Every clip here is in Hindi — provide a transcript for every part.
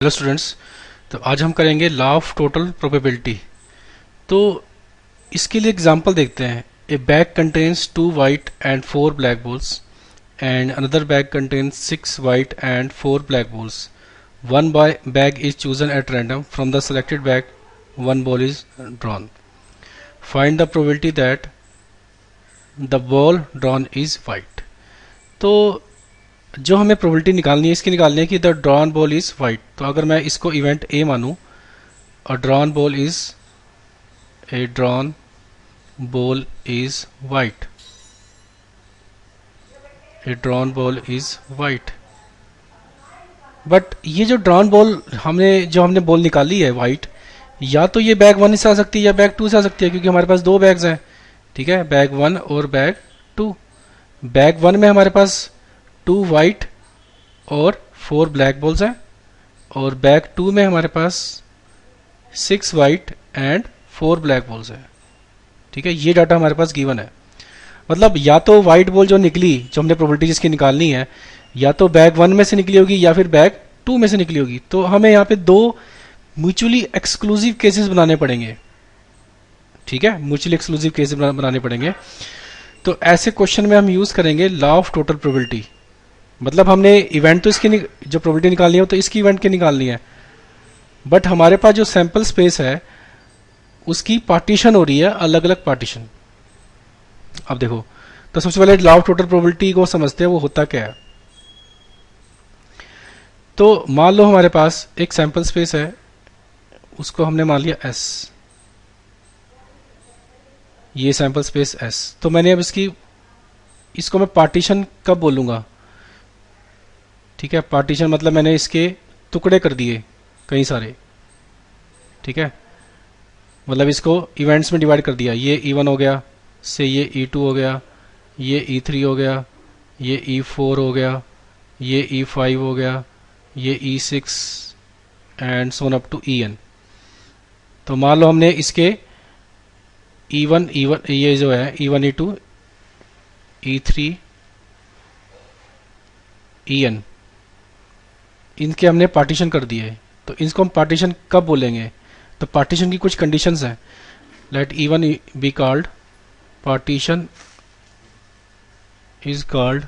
Hello students. तो आज हम करेंगे लॉ ऑफ टोटल प्रोबेबिलिटी। तो इसके लिए एग्जांपल देखते हैं। ए bag contains 2 white and 4 black balls and another bag contains 6 white and 4 black balls. One bag is chosen at random from the selected bag, one ball is drawn. Find the probability that the ball drawn is white. तो जो हमें प्रोबेबिलिटी निकालनी है, इसकी निकालनी है कि the drawn ball is white. तो अगर मैं इसको इवेंट ए मानूं और drawn ball is a drawn ball is white, A drawn ball is white. But ये जो ड्रॉन बॉल हमने बॉल निकाली है वाइट, या तो ये बैग 1 से आ सकती है या बैग 2 से आ सकती है, क्योंकि हमारे पास दो बैग्स हैं। ठीक है, बैग 1 और बैग 2। बैग 1 में हमारे पास 2 वाइट और 4 ब्लैक बॉल्स हैं, और बैग 2 में हमारे पास 6 वाइट एंड 4 ब्लैक बॉल्स हैं। ठीक है, ये डाटा हमारे पास गिवन है। मतलब या तो वाइट बॉल जो निकली, जो हमने प्रोबेबिलिटी जिसकी निकालनी है, या तो बैग 1 में से निकली होगी या फिर बैग 2 में से निकली होगी। तो हमें यहाँ पे दो म्यूचुअली एक्सक्लूसिव केसेस बनाने पड़ेंगे। ठीक है, म्यूचुअली एक्सक्लूसिव केसेस बनाने पड़ेंगे। तो ऐसे क्वेश्चन में हम यूज करेंगे लॉ ऑफ टोटल प्रोबेबिलिटी। मतलब हमने इवेंट तो इसकी जो प्रोबेबिलिटी निकालनी है तो इसकी इवेंट की निकालनी है, बट हमारे पास जो सैंपल स्पेस है उसकी पार्टीशन हो रही है, अलग अलग पार्टीशन। अब देखो, तो सबसे पहले लॉ ऑफ टोटल प्रोबेबिलिटी को समझते हैं, वो होता क्या है। तो मान लो हमारे पास एक सैंपल स्पेस है, उसको हमने मान लिया एस, ये सैंपल स्पेस एस। तो मैंने अब इसको मैं पार्टीशन कब बोलूंगा। ठीक है, पार्टीशन मतलब मैंने इसके टुकड़े कर दिए कई सारे। ठीक है, मतलब इसको इवेंट्स में डिवाइड कर दिया। ये E1 हो गया, से ये E2 हो गया, ये E3 हो गया, ये E4 हो गया, ये E5 हो गया, ये E6 and so on up to En। तो मान लो हमने इसके E1 ये जो है E1 E2 E3 En, इनके हमने पार्टीशन कर दिए। तो इसको हम पार्टीशन कब बोलेंगे। तो पार्टीशन की कुछ कंडीशंस हैं। Let E1 be called partition is called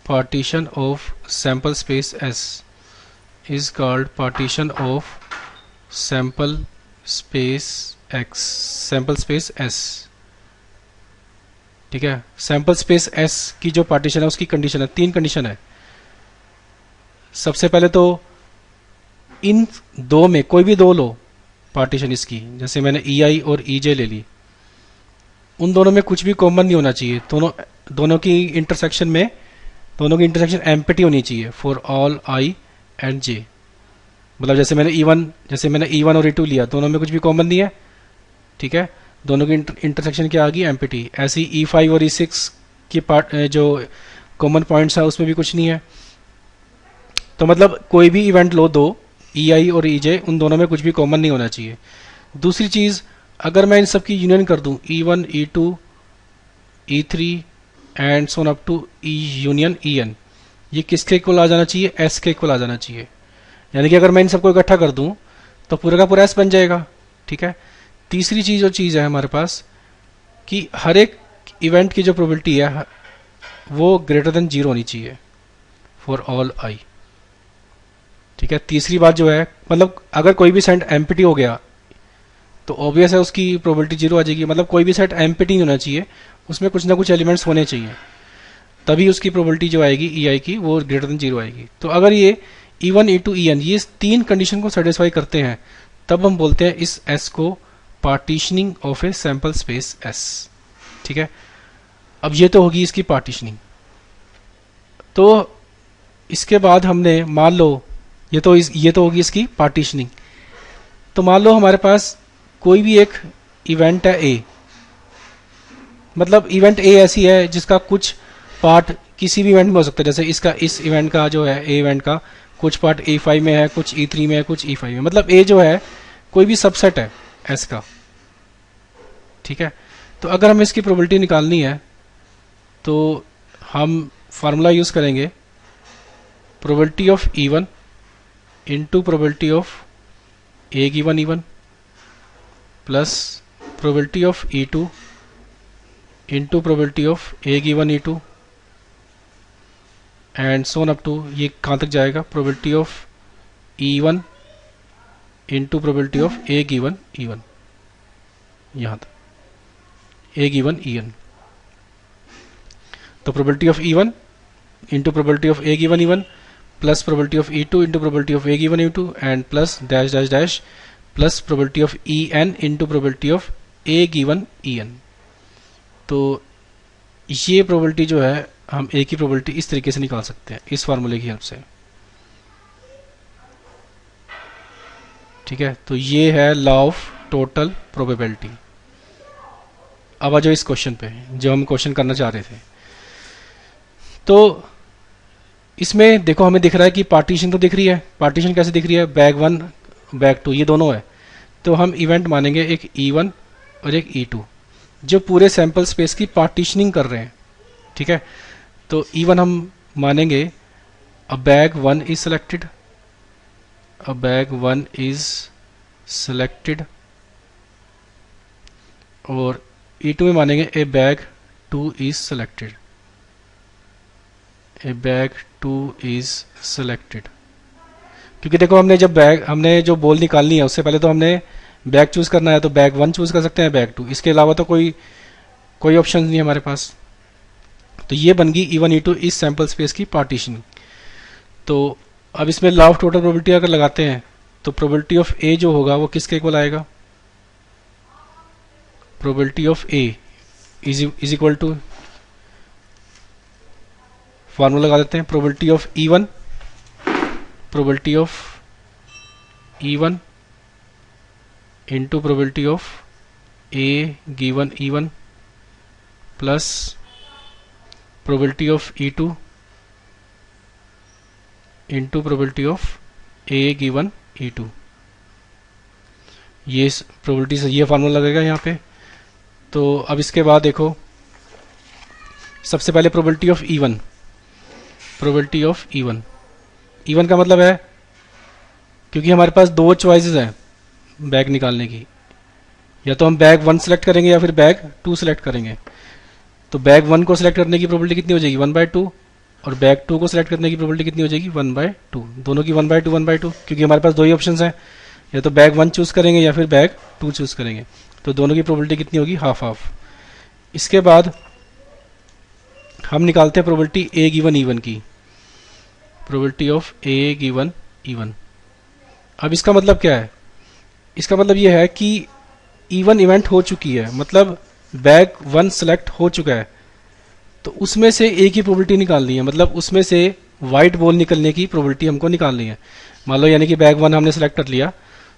partition of sample space S is called partition of sample space X, sample space S। ठीक है, सैंपल स्पेस S की जो पार्टीशन है उसकी कंडीशन है, 3 कंडीशन है। सबसे पहले तो इन दो में कोई भी दो लो पार्टीशन इसकी, जैसे मैंने EI और EJ ले ली, उन दोनों में कुछ भी कॉमन नहीं होना चाहिए। दोनों की इंटरसेक्शन एम्प्टी होनी चाहिए for all I and J। मतलब जैसे मैंने E1 और E2 लिया, दोनों में कुछ भी कॉमन नहीं है। ठीक है, दोनों की इंटरसेक्शन क्या आ गई, एम्प्टी। ऐसी E5 और E6 की जो कॉमन पॉइंट्स है उसमें भी कुछ नहीं है। तो मतलब कोई भी इवेंट लो दो, EI और EJ, उन दोनों में कुछ भी कॉमन नहीं होना चाहिए। दूसरी चीज, अगर मैं इन सब की यूनियन कर दूं, E1 E2 E3 and so on up to E union En, ये किसके इक्वल आ जाना चाहिए, S के इक्वल आ जाना चाहिए। यानी कि अगर मैं इन सबको इकट्ठा कर दूं तो पूरा का पूरा S बन जाएगा। ठीक है, तीसरी चीज है हमारे पास कि हर एक इवेंट की जो प्रोबेबिलिटी है वो ग्रेटर देन 0 होनी चाहिए फॉर ऑल I। ठीक है, तीसरी बात जो है, मतलब अगर कोई भी सेट एम्प्टी हो गया तो ऑब्वियस है उसकी प्रोबेबिलिटी 0 आ जाएगी। मतलब कोई भी सेट एम्प्टी नहीं होना चाहिए, उसमें कुछ ना कुछ एलिमेंट्स होने चाहिए, तभी उसकी प्रोबेबिलिटी जो आएगी EI की वो ग्रेटर देन 0 आएगी। तो अगर ये E1 E2 En ये 3 कंडीशन को सेटिस्फाई करते हैं, तब हम बोलते हैं इस S को partitioning of a sample space S। ठीक है, अब ये तो होगी इसकी पार्टीशनिंग। तो इसके बाद हमने मान लो ये तो होगी इसकी पार्टीशनिंग। तो मान लो हमारे पास कोई भी एक इवेंट है A, मतलब इवेंट A ऐसी है जिसका कुछ पार्ट किसी भी इवेंट में हो सकता है। जैसे इस इवेंट का जो है A इवेंट का कुछ पार्ट E5 में है, कुछ E3 में है, कुछ E5 में। मतलब A जो है कोई भी सबसेट है S का। ठीक है, तो अगर हमें इसकी प्रोबेबिलिटी निकालनी है तो हम फार्मूला यूज करेंगे, probability of E1 into probability of a given E1 plus probability of E2 into probability of a given E2 and so on up to, ये कहाँ तक जाएगा, probability of E1 into probability of a given E1, यहाँ तक ए गिवन En। तो probability of E1 into probability of a given E1 plus probability of E2 into probability of a given E2 and plus dash dash dash plus probability of En into probability of a given En। तो ये प्रोबेबिलिटी जो है हम ए की प्रोबेबिलिटी इस तरीके से निकाल सकते हैं, इस फार्मूले की हेल्प से। ठीक है, तो ये है लॉ ऑफ टोटल प्रोबेबिलिटी। अब आ जाओ इस क्वेश्चन पे जो हम क्वेश्चन करना चाह रहे थे। तो इसमें देखो हमें दिख रहा है कि पार्टीशन तो दिख रही है। पार्टीशन कैसे दिख रही है, बैग 1 बैग 2 ये दोनों है। तो हम इवेंट मानेंगे एक E1 और एक E2 जो पूरे सैंपल स्पेस की पार्टीशनिंग कर रहे हैं। ठीक है, तो E1 हम मानेंगे अ bag 1 is selected, a bag 1 is selected, और E2 में मानेंगे ए bag 2 is selected, A bag 2 is selected. क्योंकि देखो हमने जो बॉल निकालनी है उससे पहले तो हमने बैग चूज करना है, तो बैग 1 चूज कर सकते हैं, बैग 2, इसके अलावा तो कोई ऑप्शन नहीं है हमारे पास। तो ये बन गई E1 E2 इस सैंपल स्पेस की पार्टीशन। तो अब इसमें लॉ ऑफ टोटल प्रोबेबिलिटी अगर लगाते हैं तो प्रोबेबिलिटी ऑफ ए जो होगा वो किसके इक्वल आएगा, probability of a is equal to, formula लगा देते हैं, probability of E1, probability of E1 into probability of a given E1 plus probability of E2 into probability of a given E2। ये प्रोबेबिलिटी से ये फार्मूला लगेगा यहाँ पे। तो अब इसके बाद देखो सबसे पहले probability of E1, probability of E1, E1 का मतलब है, क्योंकि हमारे पास दो चॉइसेस हैं बैग निकालने की, या तो हम बैग 1 सेलेक्ट करेंगे या फिर बैग 2 सेलेक्ट करेंगे। तो बैग 1 को सिलेक्ट करने की प्रोबेबिलिटी कितनी हो जाएगी 1/2, और बैग 2 को सिलेक्ट करने की प्रोबेबिलिटी कितनी हो जाएगी 1/2, दोनों की 1/2, क्योंकि हमारे पास दो ही ऑप्शंस हैं, या तो बैग 1 चूज करेंगे या फिर बैग 2 चूज करेंगे। तो दोनों की प्रोबेबिलिटी कितनी होगी, हाफ हाफ। इसके बाद हम निकालते हैं प्रोबेबिलिटी ए गिवन E1 की, probability of a given E1। अब इसका मतलब क्या है, इसका मतलब यह है कि E1 इवेंट हो चुकी है, मतलब बैग 1 सेलेक्ट हो चुका है, तो उसमें से ए की प्रोबेबिलिटी निकालनी है, मतलब उसमें से वाइट बॉल निकलने की प्रोबेबिलिटी हमको निकालनी है। मान लो यानी कि बैग 1 हमने सेलेक्ट कर लिया,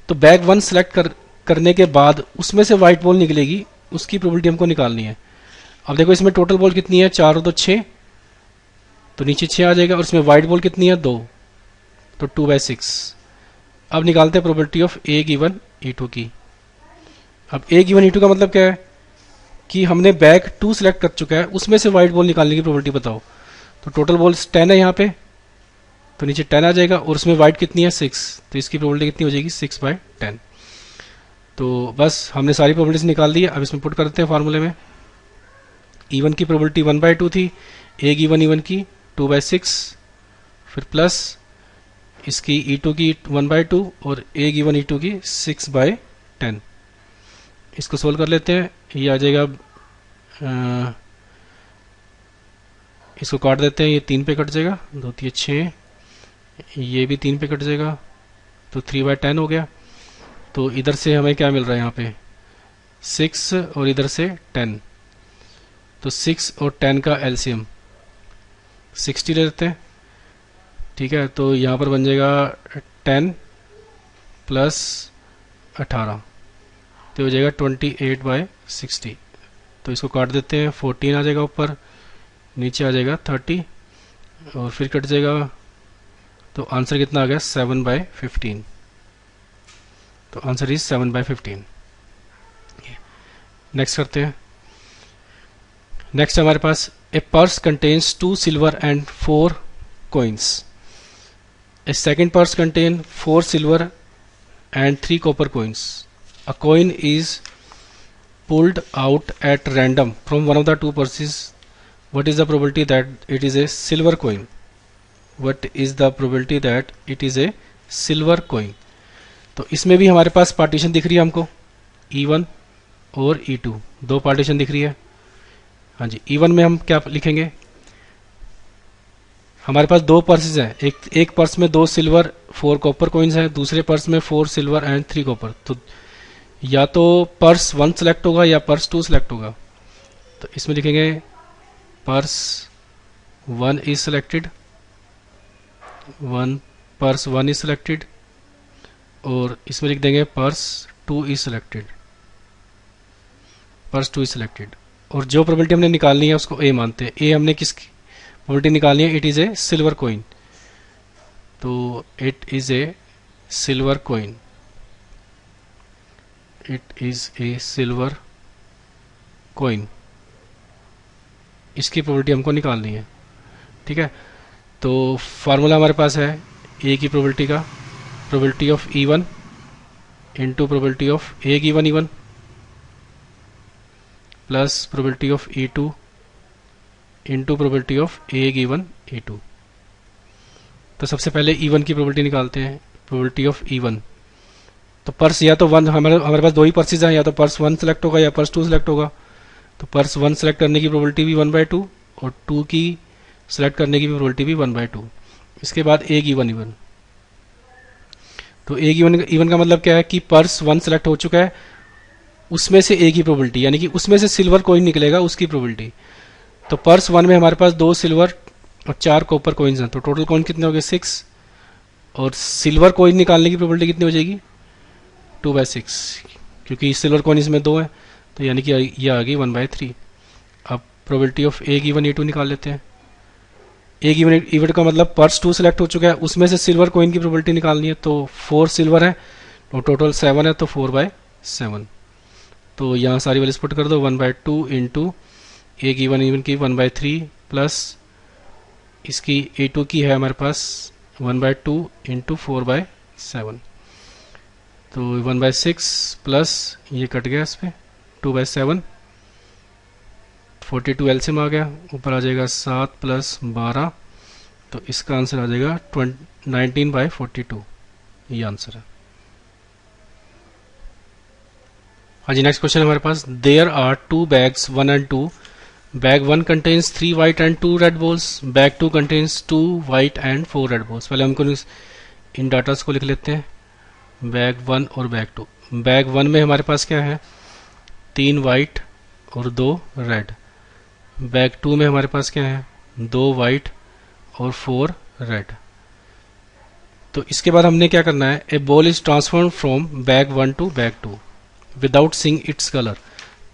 तो बैग 1 सेलेक्ट करने के बाद उसमें से वाइट बॉल निकलेगी, उसकी प्रोबेबिलिटी हमको निकालनी है। अब देखो इसमें टोटल बॉल कितनी है, 4 और 2 6, तो नीचे 6 आ जाएगा, और इसमें वाइट बॉल कितनी है 2, तो 2/6। अब निकालते हैं probability of a given E2 की। अब ए गिवन E2 का मतलब क्या है कि हमने बैग 2 सेलेक्ट कर चुका है, उसमें से वाइट बॉल निकालने की प्रोबेबिलिटी बताओ। तो टोटल बॉल्स 10 है यहाँ पे, तो नीचे 10 आ जाएगा, और उसमें वाइट कितनी है 6, तो इसकी प्रोबेबिलिटी कितनी हो जाएगी 6/10। तो बस हमने सारी प्रोबेबिलिटीज निकाल दी है। अब इसमें पुट कर देते हैं फार्मूले में। E1 की प्रोबेबिलिटी 1/2 थी, ए गिवन E1 की 2/6, फिर प्लस इसकी E2 की 1/2 और ए गिवन E2 की 6/10। इसको सोल्व कर लेते हैं, ये आ जाएगा, इसको काट देते हैं, ये 3 पे कट जाएगा, 2 3 6, ये भी 3 पे कट जाएगा, तो 3/10 हो गया। तो इधर से हमें क्या मिल रहा है यहाँ पे 6 और इधर से 10, तो 6 और 10 का एलसीएम 60 ले लेते हैं। ठीक है, तो यहाँ पर बन जाएगा 10 प्लस 18, तो हो जाएगा 28/60। तो इसको काट देते हैं, 14 आ जाएगा ऊपर, नीचे आ जाएगा 30 और फिर कट जाएगा, तो आंसर कितना आ गया 7/15। तो आंसर इज 7/15। नेक्स्ट करते हैं। नेक्स्ट हमारे पास a purse contains 2 silver and 4 coins। A second purse contain 4 silver and 3 copper coins. A coin is pulled out at random from one of the two purses. What is the probability that it is a silver coin? What is the probability that it is a silver coin? तो इसमें भी हमारे पास पार्टीशन दिख रही है हमको, E1 और E2 दो पार्टीशन दिख रही है। हाँ जी, E1 में हम क्या लिखेंगे, हमारे पास दो पर्सेज हैं, एक पर्स में 2 सिल्वर 4 कॉपर कॉइन्स हैं, दूसरे पर्स में 4 सिल्वर एंड 3 कॉपर। तो या तो पर्स 1 सेलेक्ट होगा या पर्स 2 सेलेक्ट होगा। तो इसमें लिखेंगे purse 1 is selected, purse 1 is selected, और इसमें लिख देंगे purse 2 is selected, purse 2 is selected. और जो प्रोबेबिलिटी हमने निकालनी है उसको ए मानते हैं। ए हमने किसकी प्रोबेबिलिटी निकालनी है, it is a silver coin. तो it is a silver coin, it is a silver coin, इसकी प्रोबेबिलिटी हमको निकालनी है। ठीक है, तो फार्मूला हमारे पास है ए की प्रोबेबिलिटी का, probability of E1 into probability of a given E1 plus probability of E2 into probability of a given E2। तो सबसे पहले E1 की प्रोबेबिलिटी निकालते हैं, प्रोबेबिलिटी ऑफ E1। तो पर्स या तो 1, हमारे पास दो ही पर्सेज हैं, या तो पर्स 1 सेलेक्ट होगा या पर्स 2 सेलेक्ट होगा। तो पर्स 1 सेलेक्ट करने की प्रोबेबिलिटी भी 1/2 और 2 की सेलेक्ट करने की भी प्रोबेबिलिटी भी 1/2। इसके बाद ए गिवन E1। तो ए गिवन E1 का मतलब क्या है कि पर्स 1 सेलेक्ट हो चुका है, उसमें से ए की प्रोबेबिलिटी, यानी कि उसमें से सिल्वर कॉइन निकलेगा उसकी प्रोबेबिलिटी। तो पर्स 1 में हमारे पास 2 सिल्वर और 4 कॉपर कॉइन्स हैं, तो टोटल कॉइन कितने हो गए 6, और सिल्वर कॉइन निकालने की प्रोबेबिलिटी कितनी हो जाएगी 2/6, क्योंकि सिल्वर कॉइन इसमें 2 है, तो यानी कि ये आ गई 1/3। अब probability of a given E2 निकाल लेते हैं। ए गिवन E2 का मतलब पर्स 2 सेलेक्ट हो चुका है, उसमें से सिल्वर कॉइन की प्रोबेबिलिटी निकालनी है। तो 4 सिल्वर है और टोटल 7 है, तो 4/7। तो यहाँ सारी वैल्यूज पुट कर दो, 1/2 इंटू ए गिवन E1 की 1/3 प्लस इसकी A2 की है हमारे पास 1/2 इंटू 4/7। तो 1/6 प्लस ये कट गया इस पर 2/7, 42 एलसीएम आ गया, ऊपर आ जाएगा 7 प्लस 12, तो इसका आंसर आ जाएगा 19/42, ये आंसर है। हाँ जी, नेक्स्ट क्वेश्चन हमारे पास, there are 2 bags 1 and 2, bag 1 contains 3 white and 2 red balls, bag 2 contains 2 white and 4 red balls। पहले हमको इन डाटास को लिख लेते हैं, बैग 1 और बैग 2। बैग 1 में हमारे पास क्या है 3 वाइट और 2 रेड, बैग 2 में हमारे पास क्या है 2 वाइट और 4 रेड। तो इसके बाद हमने क्या करना है, a ball is transform from bag 1 to bag 2 without seeing its colour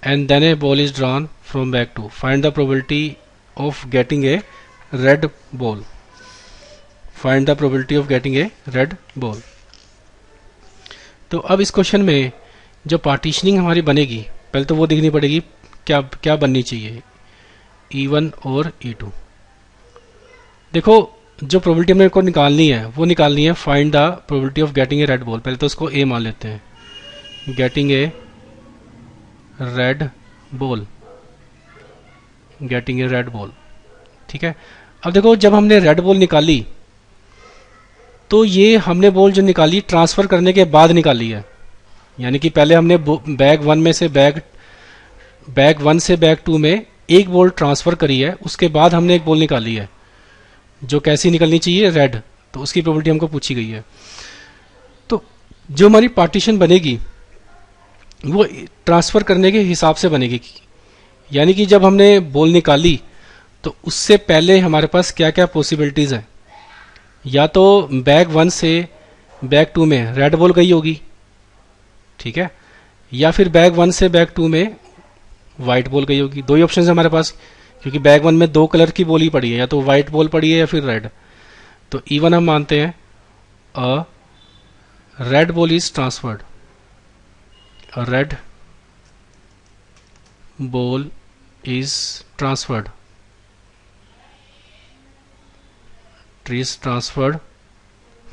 and then a ball is drawn from bag 2, find the probability of getting a red ball, find the probability of getting a red ball. तो अब इस क्वेश्चन में जो पार्टीशनिंग हमारी बनेगी, पहले तो वो दिखनी पड़ेगी क्या क्या बननी चाहिए, E1 और E2। देखो जो प्रोबेबिलिटी हमने को निकालनी है वो निकालनी है find the probability of getting a red ball. पहले तो उसको ए मान लेते हैं, getting a red ball, getting a red ball. ठीक है, अब देखो जब हमने रेड बॉल निकाली तो ये हमने बॉल जो निकाली ट्रांसफर करने के बाद निकाली है, यानी कि पहले हमने बैग 1 में से बैग 1 से बैग 2 में एक बॉल ट्रांसफर करी है, उसके बाद हमने एक बॉल निकाली है जो कैसी निकलनी चाहिए रेड, तो उसकी प्रोबेबिलिटी हमको पूछी गई है। तो जो हमारी पार्टीशन बनेगी वो ट्रांसफर करने के हिसाब से बनेगी, यानी कि जब हमने बॉल निकाली तो उससे पहले हमारे पास क्या क्या पॉसिबिलिटीज हैं, या तो बैग 1 से बैग 2 में रेड बॉल गई होगी, ठीक है, या फिर बैग 1 से बैग 2 में व्हाइट बॉल गई होगी। दो ही ऑप्शन है हमारे पास, क्योंकि बैग 1 में 2 कलर की बॉल ही पड़ी है, या तो व्हाइट बॉल पड़ी है या फिर रेड। तो E1 हम मानते हैं a red ball is transferred, a red ball is transferred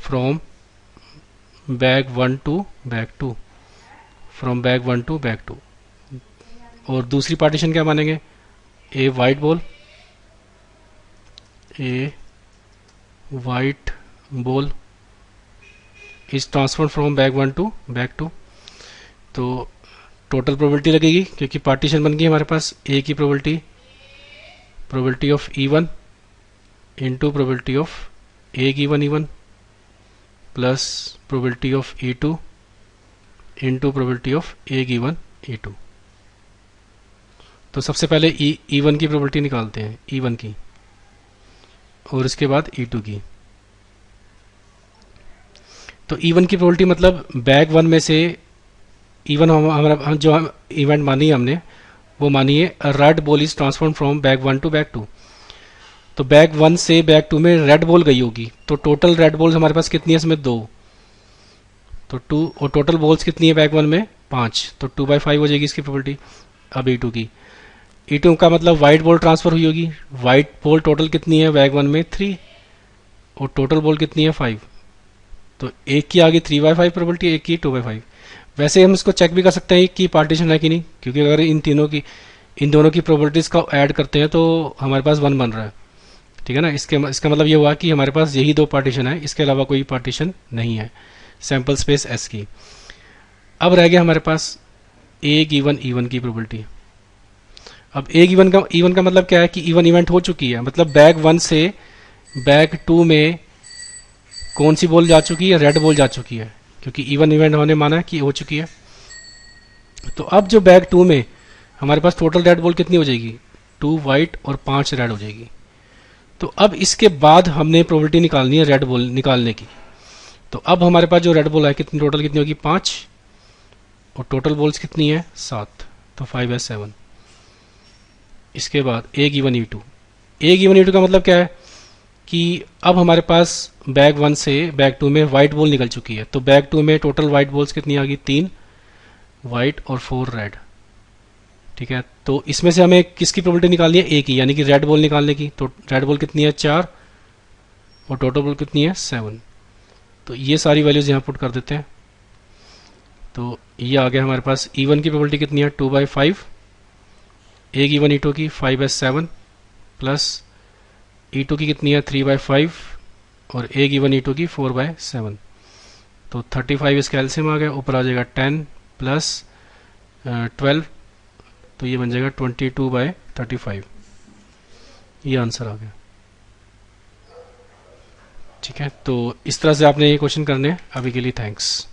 from bag 1 to bag 2, from bag 1 to bag 2। और दूसरी पार्टीशन क्या मानेंगे, a white ball, a white ball is transfer from bag 1 to bag 2। तो टोटल प्रोबेबिलिटी लगेगी क्योंकि पार्टीशन बन गई हमारे पास, ए की probability of E1 into probability of a given E1 plus probability of E2 into probability of a given E2। तो सबसे पहले E1 की प्रोबेबिलिटी निकालते हैं, E1 की, और इसके बाद E2 की। तो E1 की प्रोबेबिलिटी मतलब बैग 1 में से E1 हम जो हम इवेंट मानी है हमने, वो मानिए red ball is transform from bag 1 to bag 2। तो बैग 1 से बैग 2 में रेड बॉल गई होगी, तो टोटल रेड बॉल्स हमारे पास कितनी है इसमें, 2। तो 2, और टोटल बॉल्स कितनी है बैग 1 में, 5, तो 2/5 हो जाएगी इसकी प्रोबेबिलिटी। अब E2 की, E2 का मतलब वाइट बॉल ट्रांसफर हुई होगी, वाइट बॉल टोटल कितनी है बैग 1 में, 3, और टोटल बॉल कितनी है, 5। तो एक की आ गई 3/5 प्रोबेबिलिटी, एक की 2/5। वैसे हम इसको चेक भी कर सकते हैं कि पार्टीशन है कि नहीं, क्योंकि अगर इन दोनों की प्रोबेबिलिटीज का ऐड करते हैं तो हमारे पास 1 बन रहा है, ठीक है ना। इसका मतलब ये हुआ कि हमारे पास यही 2 पार्टीशन है, इसके अलावा कोई पार्टीशन नहीं है सैंपल स्पेस S की। अब रह गया हमारे पास ए गिवन E1 की प्रोबेबिलिटी। अब ए गिवन का मतलब क्या है कि E1 इवेंट हो चुकी है, मतलब बैग 1 से बैग 2 में कौन सी बॉल जा चुकी है, रेड बॉल जा चुकी है, क्योंकि E1 इवेंट होने माना है कि हो चुकी है। तो अब जो बैग 2 में हमारे पास टोटल रेड बॉल कितनी हो जाएगी, 2 वाइट और 5 रेड हो जाएगी। तो अब इसके बाद हमने प्रोबेबिलिटी निकालनी है रेड बॉल निकालने की। तो अब हमारे पास जो रेड बॉल है कितनी, टोटल कितनी होगी, 5, और टोटल बॉल्स कितनी है, 7, तो 5/7। इसके बाद ए गिवन E2 का मतलब क्या है कि अब हमारे पास बैग 1 से बैग 2 में वाइट बॉल निकल चुकी है। तो बैग 2 में टोटल वाइट बॉल्स कितनी आ गई, 3 वाइट और 4 रेड, ठीक है। तो इसमें से हमें किसकी प्रोबेबिलिटी निकालनी है, ए की, यानी कि रेड बॉल निकालने की। तो रेड बॉल कितनी है, 4, और टोटल बॉल कितनी है, 7। तो ये सारी वैल्यूज यहाँ पुट कर देते हैं। तो ये आ गया हमारे पास E1 की प्रोबेबिलिटी कितनी है, 2/5, ए गिवन E2 की 5/7, प्लस E2 की कितनी है, 3/5, और ए गिवन E2 की 4/7। तो 35 इसका एलसीएम आ गया, ऊपर आ जाएगा 10 प्लस 12, तो ये बन जाएगा 22/35। ये आंसर आ गया, ठीक है। तो इस तरह से आपने ये क्वेश्चन करने हैं। अभी के लिए थैंक्स।